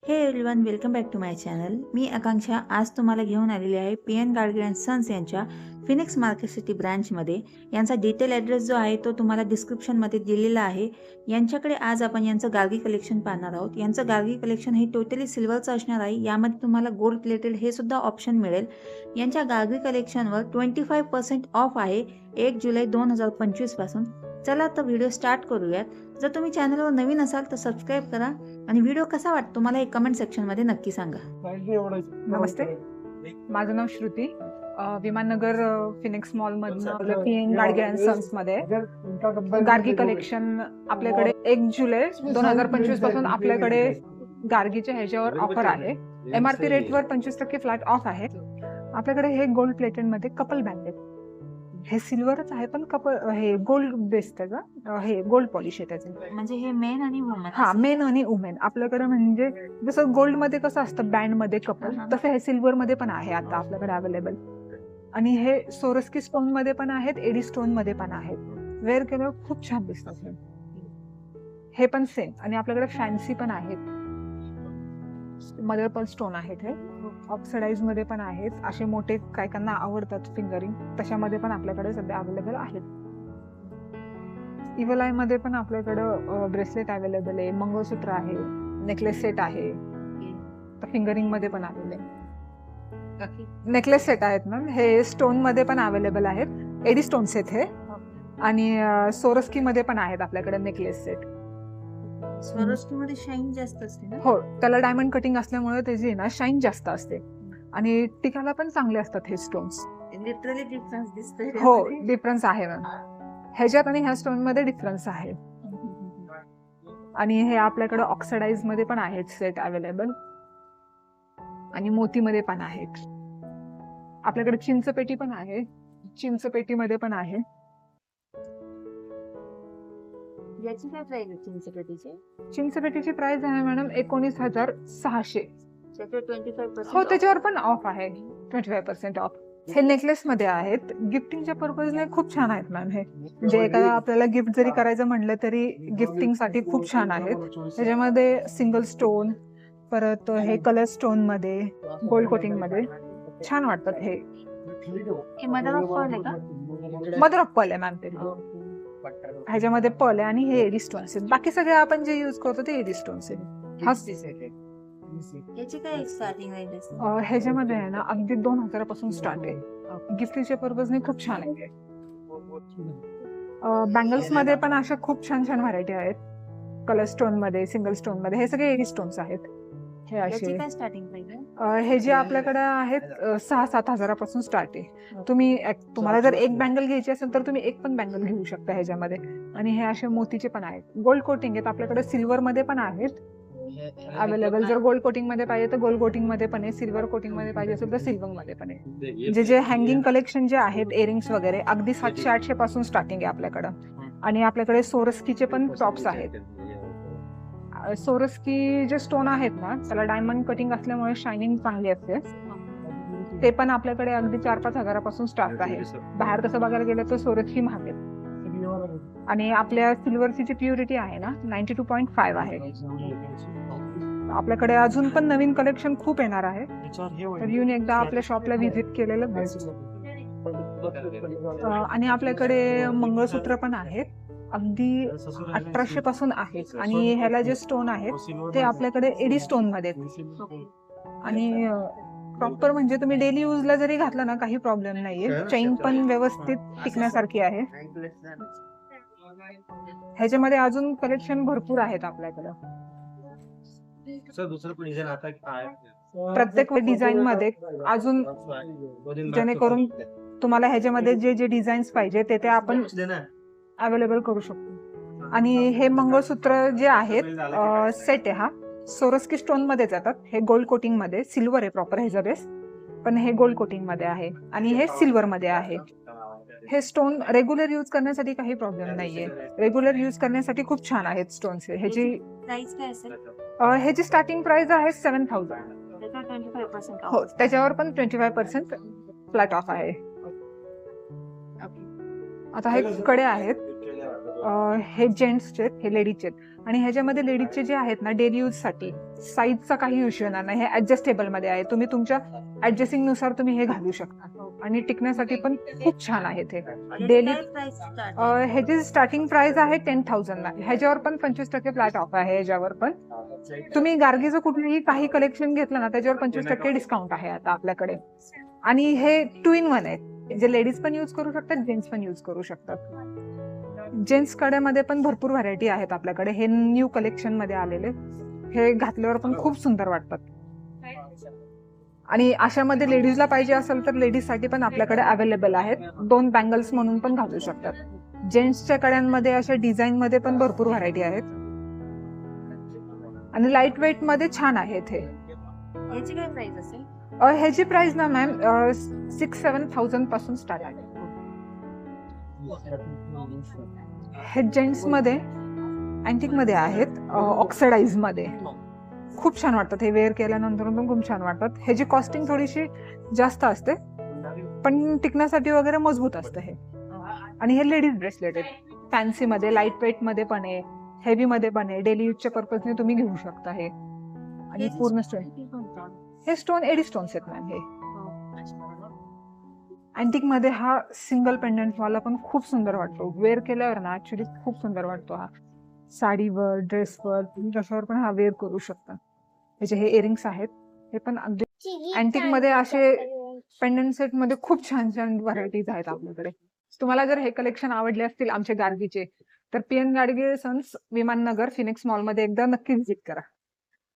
हे everyone, welcome back to my channel. मी आकांक्षा आज तुम्हाला घेऊन आलेली आहे पी.एन. गाडगीळ अँड सन्स यांच्या फिनिक्स मार्केट सिटी ब्रँचमध्ये. यांचा डिटेल ॲड्रेस जो आहे तो तुम्हाला डिस्क्रिप्शनमध्ये दिलेला आहे. यांच्याकडे आज आपण यांचं गार्गी कलेक्शन पाहणार आहोत. यांचं गार्गी कलेक्शन हे टोटली सिल्वरचं असणार आहे. यामध्ये तुम्हाला गोल्ड प्लेटेड हे सुद्धा ऑप्शन मिळेल. यांच्या गार्गी कलेक्शनवर 25% ऑफ आहे 1 जुलै 2025 पासून. चला तर व्हिडिओ स्टार्ट करूयात. जर तुम्ही चॅनलवर नवीन असाल तर सबस्क्राईब करा आणि व्हिडिओ कसा वाटतो मला एक कमेंट सेक्शनमध्ये नक्की सांगा. नमस्ते, माझं नाव श्रुती. विमाननगर फिनिक्स मॉल मधनं पी.एन. गाडगीळ अँड सन्स मध्ये गार्गी कलेक्शन आपल्याकडे 1 जुलै 2025 पासून आपल्याकडे गार्गीच्या ह्याच्यावर ऑफर आहे. MRP रेटवर 25% फ्लॅट ऑफ आहे. आपल्याकडे हे गोल्ड प्लेटेड मध्ये कपल बँड आहे. हे सिल्वरच आहे पण हे गोल्ड बेस्ड आहे. हे गोल्ड पॉलिश आहे त्याचे. म्हणजे हे मेन आणि वुमन. हा, मेन आणि वुमेन. आपल्याकडे म्हणजे जसं गोल्ड मध्ये कसं असतं बँड मध्ये कपल, तसं हे सिल्वर मध्ये पण आहे आता आपल्याकडे अवेलेबल. आणि हे सोरस्की स्टोन मध्ये पण आहेत, एडी स्टोन मध्ये पण आहेत. वेअर केल्यावर खूप छान दिसतात हे पण सेम. आणि आपल्याकडे फॅन्सी पण आहेत, मदर पर्ल स्टोन आहेत. हे ऑक्सिडाइज मध्ये पण आहेत. असे मोठे काय कांना आवडतात फिंगरिंग, तशामध्ये पण आपल्याकडे सध्या अवेलेबल आहेत. इव्हल आय मध्ये पण आपल्याकडे ब्रेसलेट अवेलेबल आहे, मंगळसूत्र आहे, नेकलेस सेट आहे. फिंगरिंग मध्ये पण आलेले नेकलेस सेट आहेत ना, हे स्टोन मध्ये पण अवेलेबल आहेत. एडी स्टोन्स आहेत हे. आणि सोरस्की मध्ये पण आहेत आपल्याकडे नेकलेस सेट. सोरस्की मध्ये शाईन जास्त असते ना. हो, त्याला डायमंड कटिंग असल्यामुळे त्याची ना शाईन जास्त असते आणि टिकायला पण चांगले असतात हे स्टोन्स. लिटरली डिफरन्स दिसतोय. हो, डिफरन्स आहे मॅम. ह्याच्यात आणि ह्या स्टोन मध्ये डिफरन्स आहे. आणि हे आपल्याकडे ऑक्सिडाइज मध्ये पण आहेत सेट अवेलेबल आणि मोतीमध्ये पण आहेत. आपल्याकडे चिंचपेटी पण आहे, चिंचपेटी मध्ये पण आहे. याची काय प्राइस आहे चिंचपेटीची? चिंचपेटीची प्राइस आहे मॅडम 19,600. त्याच्यावर 25% हो, त्याच्यावर पण ऑफ आहे, 25% ऑफ. हे नेकलेस मध्ये आहेत. गिफ्टिंगच्या पर्पजने खूप छान आहेत मॅम. हे म्हणजे एखादा आपल्याला गिफ्ट जरी करायचं म्हटलं तरी गिफ्टिंग साठी खूप छान आहेत. त्याच्यामध्ये सिंगल स्टोन, परत हे कलर स्टोन मध्ये, गोल्ड कोटिंग मध्ये छान वाटतात. हे मदर ऑफ पर्ल आहे का? मदर ऑफ पर्ल आहे मॅम. ते ह्याच्यामध्ये पर्ल आहे आणि हे एडी स्टोन्स आहेत. बाकी सगळे आपण जे युज करतो ते एडी स्टोन्स आहेत. याची काय स्टार्टिंग रेंज असते? ह्याच्यामध्ये आहे ना अगदी 2,000 पासून स्टार्ट आहे. गिफ्टिंगच्या पर्पजने खूप छान आहे. बँगल्स मध्ये पण अशा खूप छान छान व्हरायटी आहेत. कलर स्टोन मध्ये, सिंगल स्टोन मध्ये, हे सगळे एडी स्टोन्स आहेत. हे असे काय स्टार्टिंग प्राइस आहे? हे जे आपल्याकडे आहेत 6-7 हजारापासून स्टार्ट आहे. तुम्हाला जर एक बँगल घ्यायची असेल तर तुम्ही एक पण बँगल घेऊ शकता ह्याच्यामध्ये. आणि हे असे मोतीचे पण आहेत. गोल्ड कोटिंग आहेत आपल्याकडे, सिल्वर मध्ये पण आहेत अवेलेबल. जर गोल्ड कोटिंग मध्ये पाहिजे तर गोल्ड कोटिंग मध्ये पण आहे, सिल्वर कोटिंग मध्ये पाहिजे असेल तर सिल्वर मध्ये पण आहे. जे हँगिंग कलेक्शन जे आहेत, इयरिंग्स वगैरे, अगदी 700-800 पासून स्टार्टिंग आहे आपल्याकडं. आणि आपल्याकडे सोरस्कीचे पण टॉप्स आहेत. सोरस्की जे स्टोन आहेत ना, त्याला डायमंड कटिंग असल्यामुळे शायनिंग चांगली असते. ते पण आपल्याकडे अगदी 4-5 हजारापासून स्टार्ट आहे. बाहेर तसं बघायला गेलं तर सोरस्की महाग आहेत. आणि आपल्या सिल्वरची जी प्युरिटी आहे ना 92.5 आहे. आपल्याकडे अजून पण नवीन कलेक्शन खूप येणार आहे, तर येऊन एकदा आपल्या शॉपला व्हिजिट केलेलं बेस्ट. आणि आपल्याकडे मंगळसूत्र पण आहेत, अगदी 1800 पासून आहेत. आणि ह्याला जे स्टोन आहेत ते आपल्याकडे एडी स्टोन मध्ये आहेत. आणि प्रॉपर म्हणजे तुम्ही डेली यूजला जरी घातलं ना काही प्रॉब्लेम नाहीये. चेन पण व्यवस्थित टिकण्यासारखी आहे. ह्याच्यामध्ये अजून कलेक्शन भरपूर आहेत आपल्याकडे. प्रत्येक डिझाईन मध्ये अजून, जेणेकरून तुम्हाला ह्याच्यामध्ये जे जे डिझाईन्स पाहिजे ते आपण अवेलेबल करू शकतो. आणि हे मंगळसूत्र जे आहेत सेट आहे, हा सोरस्की स्टोन मध्ये जातात. हे गोल्ड कोटिंग मध्ये, सिल्वर आहे प्रॉपर ह्याचा बेस, पण हे गोल्ड कोटिंग मध्ये आहे आणि हे सिल्वर मध्ये आहे. हे स्टोन रेग्युलर यूज करण्यासाठी काही प्रॉब्लेम नाहीये. रेग्युलर यूज करण्यासाठी खूप छान आहेत स्टोन्स. ह्याची प्राइस काय असेल? ह्याची स्टार्टिंग प्राइस आहे 7,000. त्याच्यावर 25% ऑफ. हो, त्याच्यावर पण 25% फ्लॅट ऑफ आहे. आता हे कडे आहेत, हे जेंट्सचे आहेत, हे लेडीजचे आहेत. आणि ह्याच्यामध्ये लेडीजचे जे आहेत ना डेली यूज साठी साईजचा काही इश्यू येणार नाही. हे ऍडजस्टेबल मध्ये आहे, तुम्ही तुमच्या ऍडजस्टिंग नुसार तुम्ही हे घालू शकता आणि टिकण्यासाठी पण खूप छान आहेत हे डेली. ह्याची स्टार्टिंग प्राइस आहे 10,000 ला. ह्याच्यावर पण 25% फ्लॅट ऑफ आहे. ह्याच्यावर पण तुम्ही गार्गीचं कुठलंही काही कलेक्शन घेतलं ना त्याच्यावर 25% डिस्काउंट आहे आता आपल्याकडे. आणि हे 2 in 1 आहे, जे लेडीज पण यूज करू शकतात, जेंट्स पण यूज करू शकतात. जेंट्स कड्यामध्ये पण भरपूर व्हरायटी आहेत आपल्याकडे. हे न्यू कलेक्शन मध्ये आलेले, हे घातल्यावर पण खूप सुंदर वाटतात. आणि अशामध्ये लेडीजला पाहिजे असेल तर लेडीज साठी पण आपल्याकडे अवेलेबल आहेत. 2 बँगल्स म्हणून पण घालू शकतात. जेंट्सच्या कड्यांमध्ये अशा डिझाईन मध्ये पण भरपूर व्हरायटी आहेत आणि लाईट वेट मध्ये छान आहेत हे. याची काय प्राइस असेल? ह्याची प्राइस ना मॅम 6-7,000 पासून स्टार्ट आहे. हे जेंट्स मध्ये अँटिक मध्ये आहेत, ऑक्सिडाइज मध्ये खूप छान वाटतात. हे वेअर केल्यानंतर पण खूप छान वाटतात. ह्याची कॉस्टिंग थोडीशी जास्त असते पण टिकण्यासाठी वगैरे मजबूत असतं हे. आणि हे लेडीज ब्रेसलेट आहेत, फॅन्सी मध्ये, लाईट वेट मध्ये पण आहे, हेवी मध्ये पण आहे. डेली यूजच्या पर्पजने तुम्ही घेऊ शकता हे. आणि पूर्ण स्टोन, हे स्टोन एडी स्टोन्स आहेत मॅम. हे अँटिक मध्ये हा सिंगल पेंडंट वाला पण खूप सुंदर वाटतो. वेअर केल्यावर ना ऍक्च्युली खूप सुंदर वाटतो हा. साडीवर, ड्रेसवर, तुम्ही कशावर पण हा वेअर करू शकता. ह्याचे हे इयरिंग्स आहेत, हे पण अगदी अँटिक मध्ये. असे पेंडंट सेट मध्ये खूप छान छान व्हरायटीज आहेत आपल्याकडे. तुम्हाला जर हे कलेक्शन आवडले असतील आमचे गार्गीचे तर PN Gadge sons, Vimannagar, Phoenix mall मध्ये एकदा नक्की व्हिजिट करा.